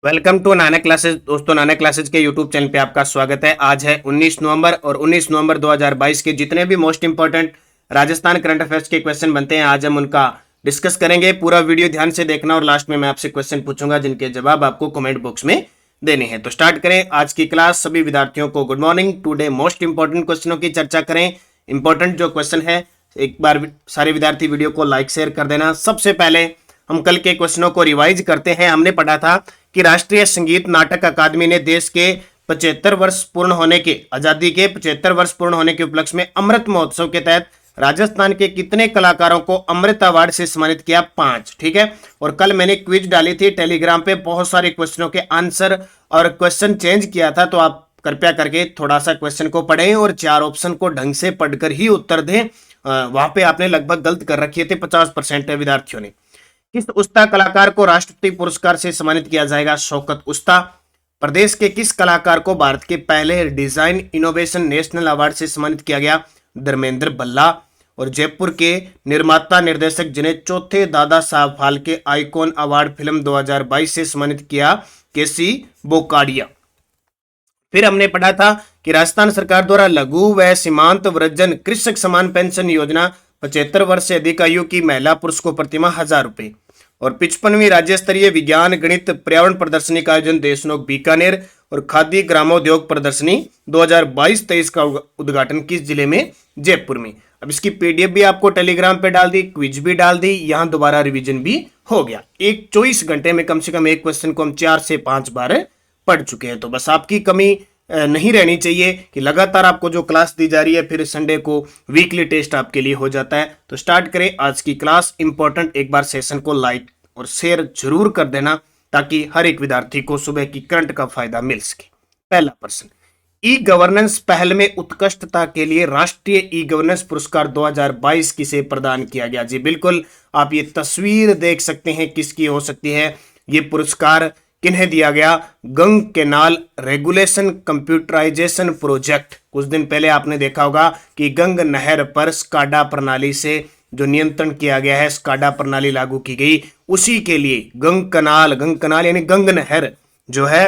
Welcome to Nana classes. दोस्तों, नाना classes के YouTube channel पे आपका स्वागत है। आज है 19 नवंबर और 19 नवंबर 2022 के जितने भी most important Rajasthan current affairs के क्वेश्चन बनते हैं, आज हम उनका डिस्कस करेंगे। पूरा वीडियो ध्यान से देखना और लास्ट में मैं आपसे क्वेश्चन पूछूंगा जिनके जवाब आपको कमेंट बॉक्स में देने हैं। तो स्टार्ट करें आज की क्लास। सभी विद्यार्थियों को good morning. Today most important क्वेश्चनों की चर्चा करें। इंपॉर्टेंट जो क्वेश्चन है, एक बार सारे विद्यार्थी वीडियो को लाइक शेयर कर देना। सबसे पहले हम कल के क्वेश्चनों को रिवाइज करते हैं। हमने पढ़ा था कि राष्ट्रीय संगीत नाटक अकादमी ने देश के 75 वर्ष पूर्ण होने के, आजादी के 75 वर्ष पूर्ण होने के उपलक्ष्य में अमृत महोत्सव के तहत राजस्थान के कितने कलाकारों को अमृत अवार्ड से सम्मानित किया? 5। ठीक है। और कल मैंने क्विज डाली थी टेलीग्राम पे, बहुत सारे क्वेश्चनों के आंसर और क्वेश्चन चेंज किया था, तो आप कृपया करके थोड़ा सा क्वेश्चन को पढ़ें और 4 ऑप्शन को ढंग से पढ़कर ही उत्तर दें। वहां पे आपने लगभग गलत कर रखे थे 50% विद्यार्थियों ने। किस उस्ता कलाकार को राष्ट्रपति पुरस्कार से सम्मानित किया जाएगा? शौकत उस्ता। प्रदेश के किस कलाकार को भारत के पहले डिजाइन इनोवेशन नेशनल अवार्ड से सम्मानित किया गया? धर्मेंद्र भल्ला। और जयपुर के निर्माता निर्देशक जिन्हें चौथे Dada Saheb Phalke icon award film 2022 से सम्मानित किया? केसी बोकाडिया। फिर हमने पढ़ा था कि राजस्थान सरकार द्वारा लघु व सीमांत वृद्धजन कृषक समान पेंशन योजना 75 वर्ष से अधिक आयु की महिला पुरुष को प्रतिमाह 1000 रुपए। और 55वीं राज्य स्तरीय विज्ञान गणित पर्यावरण प्रदर्शनी का आयोजन देशनोक बीकानेर। और खादी ग्रामोद्योग प्रदर्शनी 2022-23 का उद्घाटन किस जिले में? जयपुर में। अब इसकी पीडीएफ भी आपको टेलीग्राम पे डाल दी, क्विज भी डाल दी, यहाँ दोबारा रिवीजन भी हो गया। एक 24 घंटे में कम से कम एक क्वेश्चन को हम 4 से 5 बार पढ़ चुके हैं। तो बस आपकी कमी नहीं रहनी चाहिए कि लगातार आपको जो क्लास दी जा रही है फिर संडे को वीकली टेस्ट आपके लिए हो जाता है। तो स्टार्ट करें आज की क्लास। इंपॉर्टेंट, एक बार सेशन को लाइक और शेयर जरूर कर देना ताकि हर एक विद्यार्थी को सुबह की करंट का फायदा मिल सके। पहला प्रश्न, ई गवर्नेंस पहल में उत्कृष्टता के लिए राष्ट्रीय ई गवर्नेंस पुरस्कार 2022 किसे प्रदान किया गया? जी बिल्कुल, आप ये तस्वीर देख सकते हैं किसकी हो सकती है। ये पुरस्कार किन्हें दिया गया? गंग केनाल रेगुलेशन कंप्यूटराइजेशन प्रोजेक्ट। कुछ दिन पहले आपने देखा होगा कि गंग नहर पर स्काडा प्रणाली से जो नियंत्रण किया गया है, स्काडा प्रणाली लागू की गई, उसी के लिए गंग कनाल यानी गंग नहर जो है,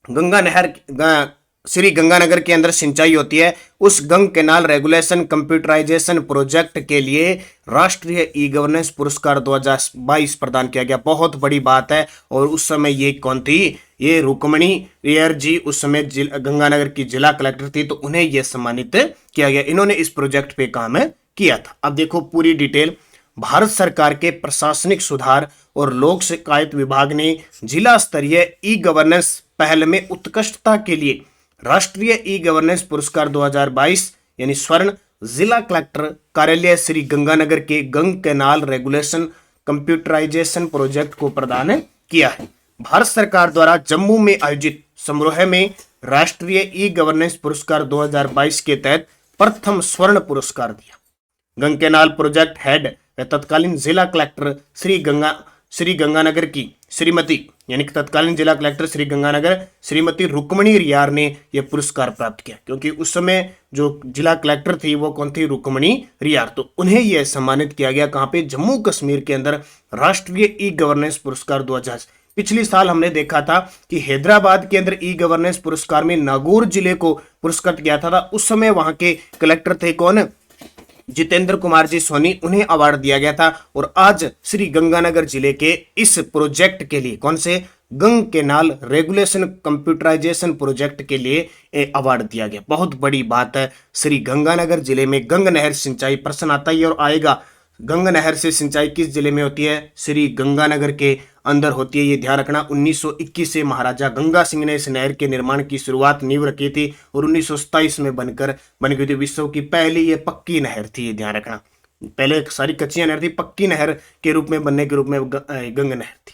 गंगा नहर श्री गंगानगर के अंदर सिंचाई होती है, उस गंग केनाल रेगुलेशन कंप्यूटराइजेशन प्रोजेक्ट के लिए राष्ट्रीय ई गवर्नेंस पुरस्कार 2022 प्रदान किया गया। बहुत बड़ी बात है। और उस समय ये कौन थी? ये रुक्मणी रियर जी उस समय गंगानगर की जिला कलेक्टर थी, तो उन्हें यह सम्मानित किया गया। इन्होंने इस प्रोजेक्ट पे काम किया था। अब देखो पूरी डिटेल। भारत सरकार के प्रशासनिक सुधार और लोक शिकायत विभाग ने जिला स्तरीय ई गवर्नेंस पहल में उत्कृष्टता के लिए राष्ट्रीय ई गवर्नेंस पुरस्कार 2022 यानी स्वर्ण जिला कलेक्टर कार्यालय श्री गंगानगर के गंग कैनाल रेगुलेशन कंप्यूटराइजेशन प्रोजेक्ट को प्रदान किया है। भारत सरकार द्वारा जम्मू में आयोजित समारोह में राष्ट्रीय ई गवर्नेंस पुरस्कार 2022 के तहत प्रथम स्वर्ण पुरस्कार दिया। गंग कैनाल प्रोजेक्ट हेड व तत्कालीन जिला कलेक्टर श्री गंगानगर की श्रीमती यानी कि तत्कालीन जिला कलेक्टर श्री गंगानगर श्रीमती रुक्मणी रियार ने यह पुरस्कार प्राप्त किया, क्योंकि उस समय जो जिला कलेक्टर थी वो कौन थी? रुक्मणी रियार। तो उन्हें यह सम्मानित किया गया कहां पे? जम्मू कश्मीर के अंदर राष्ट्रीय ई गवर्नेंस पुरस्कार 2000। पिछले साल हमने देखा था कि हैदराबाद के अंदर ई गवर्नेंस पुरस्कार में नागौर जिले को पुरस्कृत किया था। उस समय वहां के कलेक्टर थे कौन? जितेंद्र कुमार जी सोनी, उन्हें अवार्ड दिया गया था। और आज श्री गंगानगर जिले के इस प्रोजेक्ट के लिए, कौन से? गंग केनाल रेगुलेशन कंप्यूटराइजेशन प्रोजेक्ट के लिए अवार्ड दिया गया। बहुत बड़ी बात है। श्री गंगानगर जिले में गंग नहर सिंचाई, प्रश्न आता ही और आएगा, गंग नहर से सिंचाई किस जिले में होती है? श्री गंगानगर के अंदर होती है। ये ध्यान रखना। 1921 से महाराजा गंगा सिंह ने इस नहर के निर्माण की शुरुआत नींव रखी थी और 1927 में बन गई थी। विश्व की पहली ये पक्की नहर थी, ये ध्यान रखना। पहले सारी कच्चियां नहर थी, पक्की नहर के रूप में बनने के रूप में गंग नहर थी।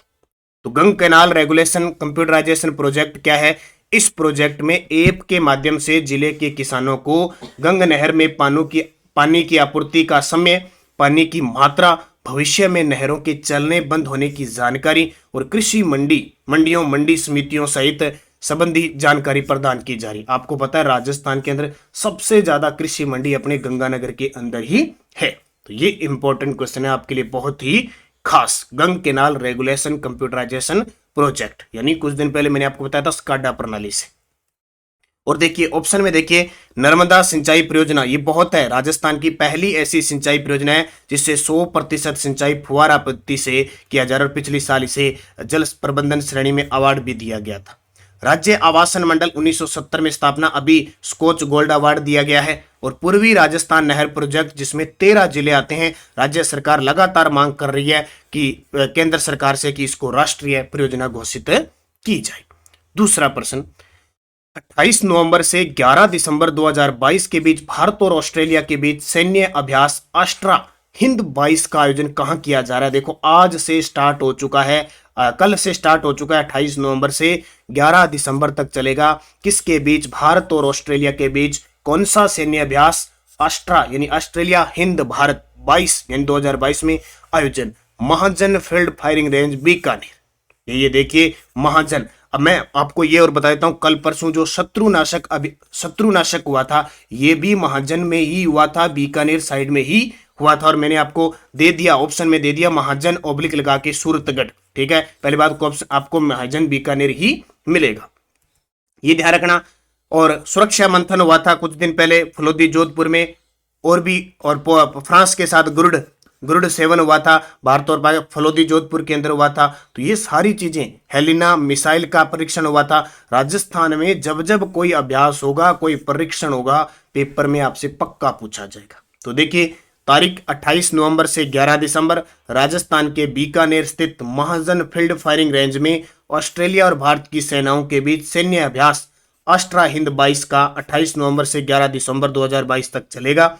तो गंग कैनाल रेगुलेशन कंप्यूटराइजेशन प्रोजेक्ट क्या है? इस प्रोजेक्ट में ऐप के माध्यम से जिले के किसानों को गंग नहर में पानी की आपूर्ति का समय, पानी की मात्रा, भविष्य में नहरों के चलने बंद होने की जानकारी और कृषि मंडियों मंडी समितियों सहित संबंधी जानकारी प्रदान की जा रही। आपको पता है राजस्थान के अंदर सबसे ज्यादा कृषि मंडी अपने गंगानगर के अंदर ही है। तो ये इंपॉर्टेंट क्वेश्चन है आपके लिए, बहुत ही खास। गंग केनाल रेगुलेशन कंप्यूटराइजेशन प्रोजेक्ट, यानी कुछ दिन पहले मैंने आपको बताया था स्काडा प्रणाली से। और देखिए ऑप्शन में देखिए नर्मदा सिंचाई परियोजना, ये बहुत है, राजस्थान की पहली ऐसी सिंचाई परियोजना है जिससे 100% सिंचाई फुहारा पद्धति से किया जा रहा है और पिछले साल इसे जल प्रबंधन श्रेणी में अवार्ड भी दिया गया था। राज्य आवासन मंडल 1970 में स्थापना, अभी स्कॉच गोल्ड अवार्ड दिया गया है। और पूर्वी राजस्थान नहर प्रोजेक्ट जिसमें 13 जिले आते हैं, राज्य सरकार लगातार मांग कर रही है कि केंद्र सरकार से कि इसको राष्ट्रीय परियोजना घोषित की जाए। दूसरा प्रश्न, 28 नवंबर से 11 दिसंबर 2022 के बीच भारत और ऑस्ट्रेलिया के बीच सैन्य अभ्यास अस्ट्रा हिंद 22 का आयोजन कहां किया जा रहा है? देखो आज से स्टार्ट हो चुका है, कल से स्टार्ट हो चुका है, 28 नवंबर से 11 दिसंबर तक चलेगा। किसके बीच? भारत और ऑस्ट्रेलिया के बीच। कौन सा सैन्य अभ्यास? अस्ट्रा यानी ऑस्ट्रेलिया हिंद भारत 22 यानी 2022 में आयोजन। महाजन फील्ड फायरिंग रेंज बीकानेर, ये देखिए महाजन। अब मैं आपको ये और बता देता हूं, कल परसों जो शत्रुनाशक हुआ था ये भी महाजन में ही हुआ था, बीकानेर साइड में ही हुआ था। और मैंने आपको दे दिया, ऑप्शन में दे दिया महाजन ओब्लिक लगा के सूरतगढ़, ठीक है। पहली बात को आपको महाजन बीकानेर ही मिलेगा, ये ध्यान रखना। और सुरक्षा मंथन हुआ था कुछ दिन पहले फलोदी जोधपुर में, और फ्रांस के साथ गुरुड सेवन हुआ था, भारत और फलोदी जोधपुर के अंदर हुआ था। तो ये सारी चीजें, हेलिना मिसाइल का परीक्षण हुआ था। राजस्थान में जब जब कोई अभ्यास होगा, कोई परीक्षण होगा, पेपर में आपसे पक्का पूछा जाएगा। तो देखिए तारीख 28 नवंबर से 11 दिसंबर राजस्थान के बीकानेर स्थित महाजन फील्ड फायरिंग रेंज में ऑस्ट्रेलिया और भारत की सेनाओं के बीच सैन्य अभ्यास अस्ट्रा हिंद 22 का 28 नवंबर से 11 दिसंबर 2022 तक चलेगा।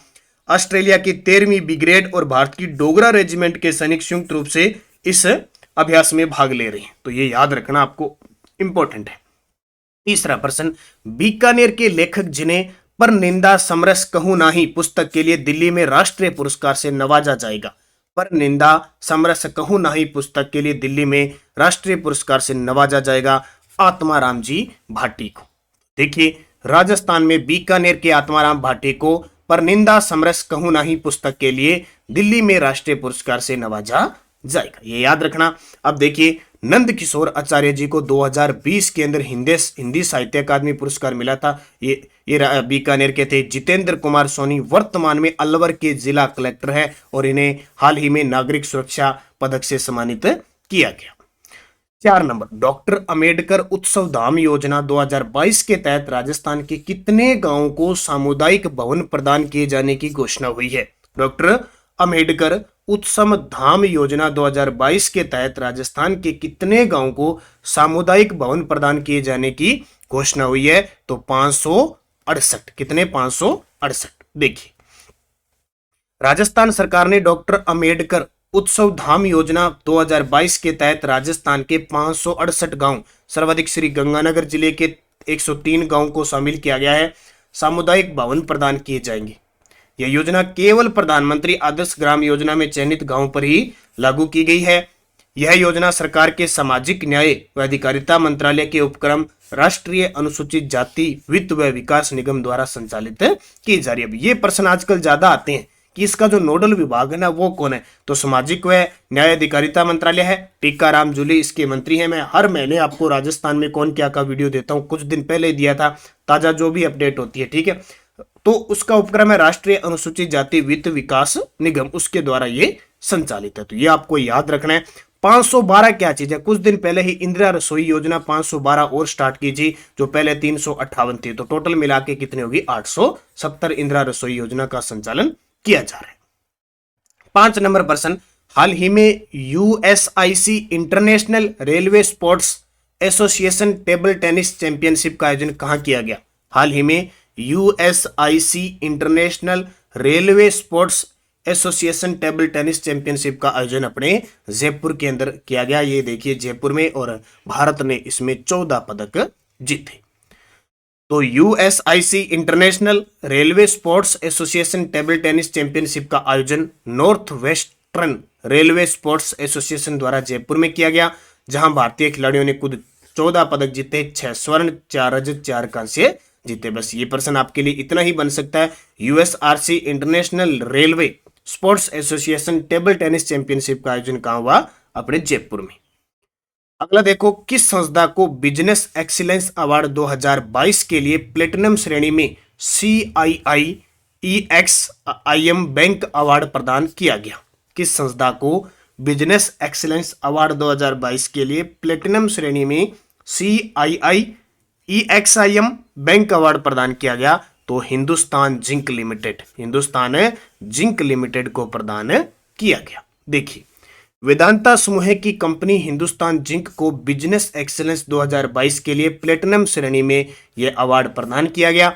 ऑस्ट्रेलिया की 13वीं ब्रिगेड और भारत की डोगरा रेजिमेंट के सैनिक संयुक्त रूप से इस अभ्यास में भाग ले रहे हैं, तो ये याद रखना आपको इंपॉर्टेंट है। तीसरा प्रश्न, बीकानेर के लेखक जिन्हें पर निंदा समरस कहूं नाही पुस्तक के लिए दिल्ली में राष्ट्रीय पुरस्कार से नवाजा जाएगा। पर निंदा समरस कहूं नाही पुस्तक के लिए दिल्ली में राष्ट्रीय पुरस्कार से नवाजा जाएगा आत्माराम जी भाटी को। देखिए राजस्थान में बीकानेर के आत्माराम भाटी को पर निंदा समरस कहूं नाही पुस्तक के लिए दिल्ली में राष्ट्रीय पुरस्कार से नवाजा जाएगा, ये याद रखना। अब देखिए नंद किशोर आचार्य जी को 2020 के अंदर हिंदी साहित्य अकादमी पुरस्कार मिला था, ये बीकानेर के थे। जितेंद्र कुमार सोनी वर्तमान में अलवर के जिला कलेक्टर है और इन्हें हाल ही में नागरिक सुरक्षा पदक से सम्मानित किया गया। 4 नंबर, डॉक्टर अंबेडकर उत्सव धाम योजना 2022 के तहत राजस्थान के कितने गांवों को सामुदायिक भवन प्रदान किए जाने की घोषणा हुई है? डॉक्टर अंबेडकर उत्सव धाम योजना 2022 के तहत राजस्थान के कितने गांवों को सामुदायिक भवन प्रदान किए जाने की घोषणा हुई है? तो 568। कितने? 568। देखिए राजस्थान सरकार ने डॉक्टर अंबेडकर उत्सव धाम योजना 2022 के तहत राजस्थान के 568 गांव, सर्वाधिक श्री गंगानगर जिले के 103 गांव को शामिल किया गया है, सामुदायिक भवन प्रदान किए जाएंगे। यह योजना केवल प्रधानमंत्री आदर्श ग्राम योजना में चयनित गांवों पर ही लागू की गई है। यह योजना सरकार के सामाजिक न्याय व अधिकारिता मंत्रालय के उपक्रम राष्ट्रीय अनुसूचित जाति वित्त व विकास निगम द्वारा संचालित की जा रही है। ये प्रश्न आजकल ज्यादा आते हैं कि इसका जो नोडल विभाग है ना वो कौन है? तो सामाजिक व न्याय अधिकारिता मंत्रालय है, टीकाराम जूली इसके मंत्री हैं। मैं हर महीने आपको राजस्थान में कौन क्या का वीडियो देता हूँ, कुछ दिन पहले दिया था, ताजा जो भी अपडेट होती है, ठीक है। तो उसका उपक्रम है राष्ट्रीय अनुसूचित जाति वित्त विकास निगम, उसके द्वारा ये संचालित है, तो ये आपको याद रखना है। 512 क्या चीज है? कुछ दिन पहले ही इंदिरा रसोई योजना 512 और स्टार्ट की थी, जो पहले 358 थी, तो टोटल मिला के कितनी होगी? 870 इंदिरा रसोई योजना का संचालन किया जा रहा है। 5 नंबर प्रश्न, हाल ही में USIC international railway sports association table tennis championship का आयोजन कहां किया गया? हाल ही में USIC international railway sports association table tennis championship का आयोजन अपने जयपुर के अंदर किया गया। ये देखिए जयपुर में, और भारत ने इसमें 14 पदक जीते। तो USIC international railway sports association table tennis championship का आयोजन north western railway sports association द्वारा जयपुर में किया गया, जहां भारतीय खिलाड़ियों ने कुल 14 पदक जीते, 6 स्वर्ण, 4 रजत, 4 कांस्य जीते। बस ये प्रश्न आपके लिए इतना ही बन सकता है। USRC international railway sports association table tennis championship का आयोजन कहां हुआ? अपने जयपुर में। अगला देखो, किस संस्था को बिजनेस एक्सीलेंस अवार्ड 2022 के लिए प्लेटिनम श्रेणी में CII-EXIM बैंक अवार्ड प्रदान किया गया? किस संस्था को बिजनेस एक्सीलेंस अवार्ड 2022 के लिए प्लेटिनम श्रेणी में CII-EXIM बैंक अवार्ड प्रदान किया गया? तो Hindustan zinc limited, Hindustan zinc limited को प्रदान किया गया। देखिए, वेदांता समूह की कंपनी हिंदुस्तान जिंक को बिजनेस एक्सीलेंस 2022 के लिए प्लेटिनम श्रेणी में यह अवार्ड प्रदान किया गया।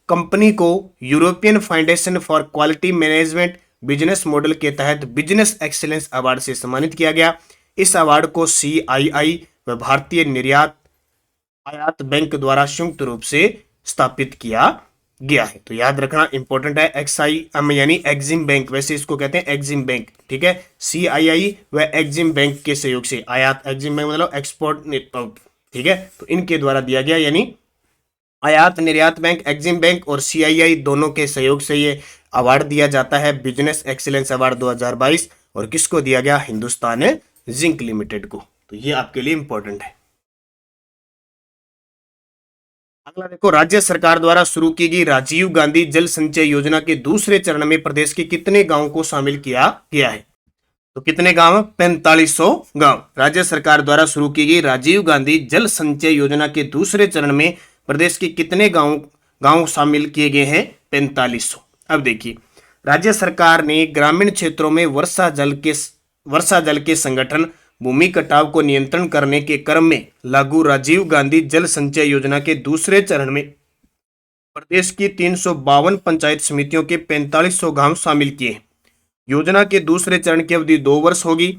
कंपनी को European foundation for quality management business model के तहत बिजनेस एक्सीलेंस अवार्ड से सम्मानित किया गया। इस अवार्ड को CII व भारतीय निर्यात आयात बैंक द्वारा संयुक्त रूप से स्थापित किया गया है। तो याद रखना इंपॉर्टेंट है। XIM यानी एग्जिम बैंक, वैसे इसको कहते हैं एग्जिम बैंक, ठीक है। CII व एग्जिम बैंक के सहयोग से, आयात एग्जिम बैंक मतलब एक्सपोर्ट, ठीक है, तो इनके द्वारा दिया गया, यानी आयात निर्यात बैंक, एग्जिम बैंक और CII दोनों के सहयोग से ये अवार्ड दिया जाता है, बिजनेस एक्सीलेंस अवार्ड 2022। और किसको दिया गया? हिंदुस्तान जिंक लिमिटेड को। तो ये आपके लिए इंपॉर्टेंट है। अगला देखो, राज्य सरकार द्वारा शुरू की गई राजीव गांधी जल संचय योजना के दूसरे चरण में प्रदेश के कितने गांवों को शामिल किया गया है? तो कितने गांव? 4500 गांव। राज्य सरकार द्वारा शुरू की गई राजीव गांधी जल संचय योजना के दूसरे चरण में प्रदेश के कितने गांव शामिल किए गए हैं? 4500। अब देखिए, राज्य सरकार ने ग्रामीण क्षेत्रों में वर्षा जल के संगठन, भूमि कटाव को नियंत्रण करने के क्रम में लागू राजीव गांधी जल संचय योजना के दूसरे चरण में प्रदेश की 352 पंचायत समितियों के 4500 गांव शामिल किए। योजना के दूसरे चरण की अवधि 2 वर्ष होगी।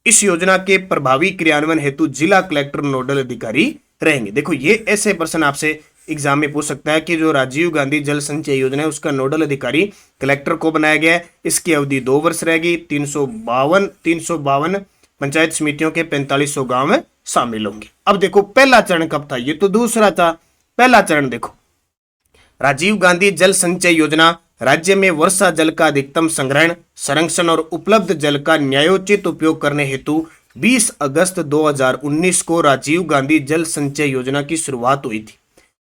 इस योजना के प्रभावी क्रियान्वयन हेतु जिला कलेक्टर नोडल अधिकारी रहेंगे। देखो, ये ऐसे प्रश्न आपसे एग्जाम में पूछ सकता है कि जो राजीव गांधी जल संचय योजना है उसका नोडल अधिकारी कलेक्टर को बनाया गया है। इसकी अवधि 2 वर्ष रहेगी। 352 पंचायत समितियों के 4500 गांव में शामिल होंगे। अब देखो, पहला चरण कब था? ये तो दूसरा था। पहला चरण देखो, राजीव गांधी जल संचय योजना राज्य में वर्षा जल का अधिकतम संग्रहण, संरक्षण और उपलब्ध जल का न्यायोचित उपयोग करने हेतु 20 अगस्त 2019 को राजीव गांधी जल संचय योजना की शुरुआत हुई थी।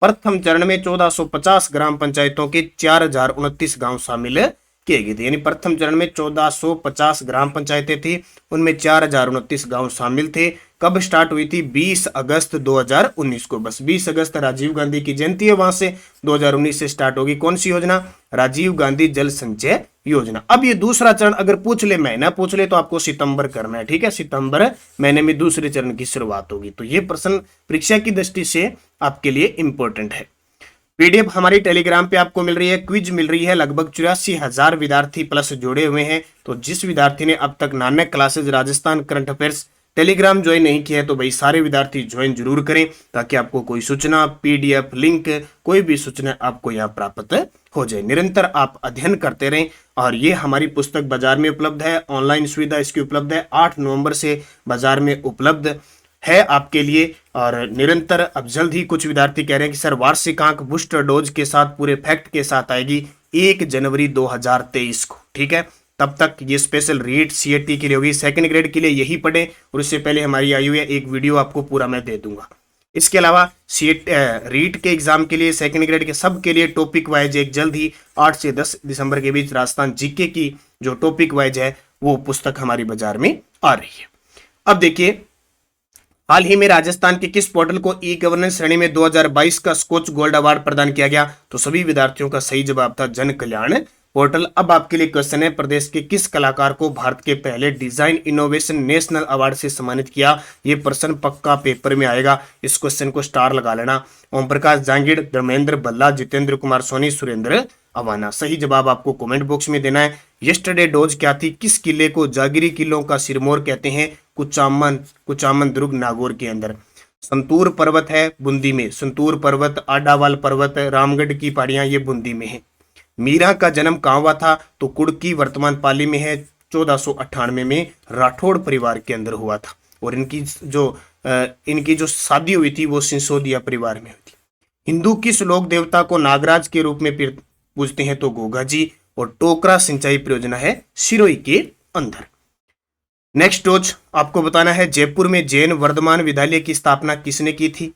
प्रथम चरण में 1450 ग्राम पंचायतों के 4029 गांव शामिल किए गए थे। यानी प्रथम चरण में 1450 ग्राम पंचायतें थी, उनमें 4029 गांव शामिल थे। कब स्टार्ट हुई थी? 20 अगस्त 2019 को। बस 20 अगस्त राजीव गांधी की जयंती है, वहां से 2019 से स्टार्ट होगी। कौन सी योजना? राजीव गांधी जल संचय योजना। अब ये दूसरा चरण अगर पूछ ले, महीना पूछ ले, तो आपको सितंबर करना है, ठीक है। सितंबर महीने में दूसरे चरण की शुरुआत होगी। तो ये प्रश्न परीक्षा की दृष्टि से आपके लिए इंपॉर्टेंट है। PDF हमारी टेलीग्राम पे आपको मिल रही है, क्विज मिल रही है। लगभग 84,000 विद्यार्थी प्लस जुड़े हुए हैं। तो जिस विद्यार्थी ने अब तक Nanak classes Rajasthan current affairs Telegram join नहीं किया है, तो भाई सारे विद्यार्थी ज्वाइन जरूर करें, ताकि आपको कोई सूचना, PDF लिंक, कोई भी सूचना आपको यहाँ प्राप्त हो जाए। निरंतर आप अध्ययन करते रहें। और ये हमारी पुस्तक बाजार में उपलब्ध है, ऑनलाइन सुविधा इसकी उपलब्ध है। 8 नवंबर से बाजार में उपलब्ध है आपके लिए। और निरंतर अब जल्द ही कुछ विद्यार्थी कह रहे हैं कि सर वार्षिक अंक बूस्टर डोज के साथ पूरे फैक्ट के साथ आएगी 1 जनवरी 2023 को, ठीक है। तब तक ये स्पेशल रीट CAT के लिए होगी, सेकंड ग्रेड के लिए यही पढ़ें। और इससे पहले हमारी आई हुई है एक वीडियो, आपको पूरा मैं दे दूंगा। इसके अलावा रीट के एग्जाम के लिए, सेकंड ग्रेड के सब के लिए टॉपिक वाइज एक जल्द ही 8 से 10 दिसंबर के बीच राजस्थान GK की जो टॉपिक वाइज है वो पुस्तक हमारी बाजार में आ रही है। अब देखिए, हाल ही में राजस्थान के किस पोर्टल को ई-गवर्नेंस श्रेणी में 2022 का स्कॉच गोल्ड अवार्ड प्रदान किया गया? तो सभी विद्यार्थियों का सही जवाब था जन कल्याण पोर्टल। अब आपके लिए क्वेश्चन है, प्रदेश के किस कलाकार को भारत के पहले डिजाइन इनोवेशन नेशनल अवार्ड से सम्मानित किया? ये प्रश्न पक्का पेपर में आएगा, इस क्वेश्चन को स्टार लगा लेना। ओम प्रकाश जांगिड़, धर्मेंद्र भल्ला, जितेंद्र कुमार सोनी, सुरेंद्र अवाना। सही जवाब आपको कमेंट बॉक्स में देना है। यस्टरडे डोज क्या थी? किस किले को जागिरी किलों का सिरमौर कहते हैं? कुचामन दुर्ग नागौर के अंदर। संतूर पर्वत है बूंदी में, संतूर पर्वत, आडावाल पर्वत, रामगढ़ की पहाड़ियां ये बूंदी में है। मीरा का जन्म कहाँ हुआ था? तो कुड़की वर्तमान पाली में है। 1498 में राठौड़ परिवार के अंदर हुआ था। और इनकी जो शादी हुई थी वो सिसोदिया परिवार में हुई थी। हिंदू किस लोक देवता को नागराज के रूप में पूजते हैं? तो गोगा जी। और टोकरा सिंचाई परियोजना है सिरोही के अंदर। नेक्स्ट टॉच आपको बताना है, जयपुर में जैन वर्धमान विद्यालय की स्थापना किसने की थी?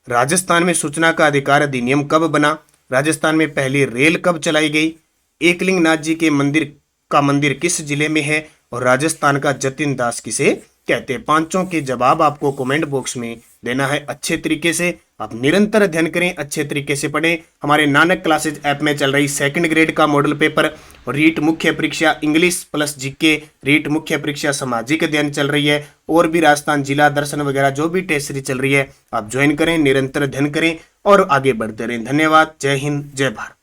राजस्थान में सूचना का अधिकार अधिनियम कब बना? राजस्थान में पहली रेल कब चलाई गई? एकलिंग नाथ जी के मंदिर किस जिले में है? और राजस्थान का जतिन दास किसे कहते हैं? पांचों के जवाब आपको कमेंट बॉक्स में देना है अच्छे तरीके से। आप निरंतर अध्ययन करें, अच्छे तरीके से पढ़ें। हमारे नानक क्लासेज ऐप में चल रही 2nd ग्रेड का मॉडल पेपर और रीट मुख्य परीक्षा इंग्लिश प्लस जीके, रीट मुख्य परीक्षा सामाजिक अध्ययन चल रही है, और भी राजस्थान जिला दर्शन वगैरह जो भी टेस्ट सीरीज चल रही है आप ज्वाइन करें, निरंतर अध्ययन करें और आगे बढ़ते रहें। धन्यवाद। जय हिंद, जय भारत।